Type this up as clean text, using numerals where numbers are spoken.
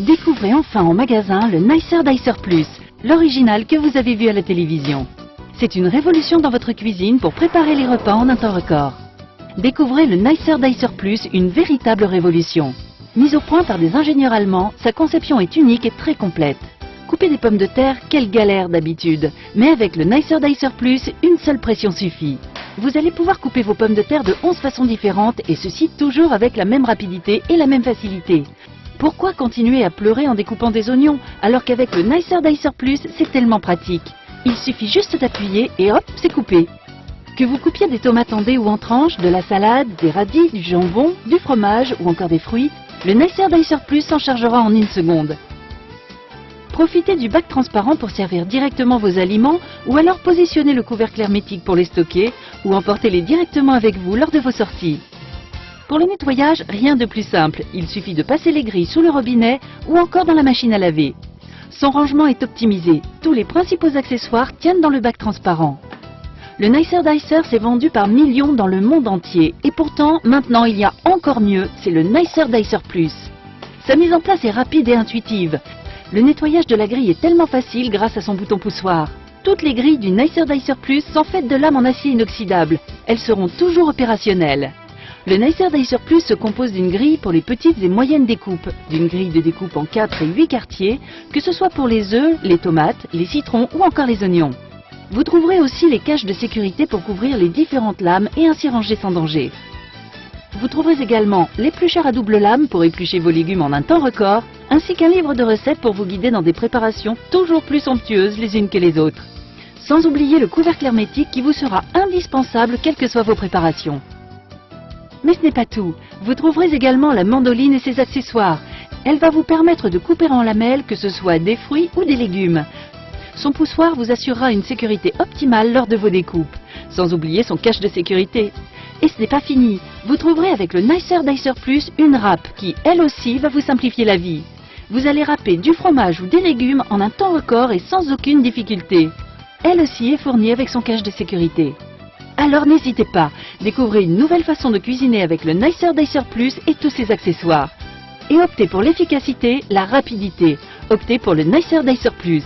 Découvrez enfin en magasin le Nicer Dicer Plus, l'original que vous avez vu à la télévision. C'est une révolution dans votre cuisine pour préparer les repas en un temps record. Découvrez le Nicer Dicer Plus, une véritable révolution. Mise au point par des ingénieurs allemands, sa conception est unique et très complète. Couper des pommes de terre, quelle galère d'habitude. Mais avec le Nicer Dicer Plus, une seule pression suffit. Vous allez pouvoir couper vos pommes de terre de 11 façons différentes et ceci toujours avec la même rapidité et la même facilité. Pourquoi continuer à pleurer en découpant des oignons alors qu'avec le Nicer Dicer Plus, c'est tellement pratique. Il suffit juste d'appuyer et hop, c'est coupé. Que vous coupiez des tomates en dés ou en tranches, de la salade, des radis, du jambon, du fromage ou encore des fruits, le Nicer Dicer Plus s'en chargera en une seconde. Profitez du bac transparent pour servir directement vos aliments ou alors positionnez le couvercle hermétique pour les stocker ou emportez-les directement avec vous lors de vos sorties. Pour le nettoyage, rien de plus simple, il suffit de passer les grilles sous le robinet ou encore dans la machine à laver. Son rangement est optimisé, tous les principaux accessoires tiennent dans le bac transparent. Le Nicer Dicer s'est vendu par millions dans le monde entier et pourtant, maintenant il y a encore mieux, c'est le Nicer Dicer Plus. Sa mise en place est rapide et intuitive. Le nettoyage de la grille est tellement facile grâce à son bouton poussoir. Toutes les grilles du Nicer Dicer Plus sont faites de lames en acier inoxydable. Elles seront toujours opérationnelles. Le Nicer Dicer Plus se compose d'une grille pour les petites et moyennes découpes, d'une grille de découpe en 4 et 8 quartiers, que ce soit pour les œufs, les tomates, les citrons ou encore les oignons. Vous trouverez aussi les caches de sécurité pour couvrir les différentes lames et ainsi ranger sans danger. Vous trouverez également l'éplucheur à double lame pour éplucher vos légumes en un temps record, ainsi qu'un livre de recettes pour vous guider dans des préparations toujours plus somptueuses les unes que les autres. Sans oublier le couvercle hermétique qui vous sera indispensable quelles que soient vos préparations. Mais ce n'est pas tout, vous trouverez également la mandoline et ses accessoires. Elle va vous permettre de couper en lamelles que ce soit des fruits ou des légumes. Son poussoir vous assurera une sécurité optimale lors de vos découpes, sans oublier son cache de sécurité. Et ce n'est pas fini, vous trouverez avec le Nicer Dicer Plus une râpe qui, elle aussi, va vous simplifier la vie. Vous allez râper du fromage ou des légumes en un temps record et sans aucune difficulté. Elle aussi est fournie avec son cache de sécurité. Alors n'hésitez pas, découvrez une nouvelle façon de cuisiner avec le Nicer Dicer Plus et tous ses accessoires. Et optez pour l'efficacité, la rapidité. Optez pour le Nicer Dicer Plus.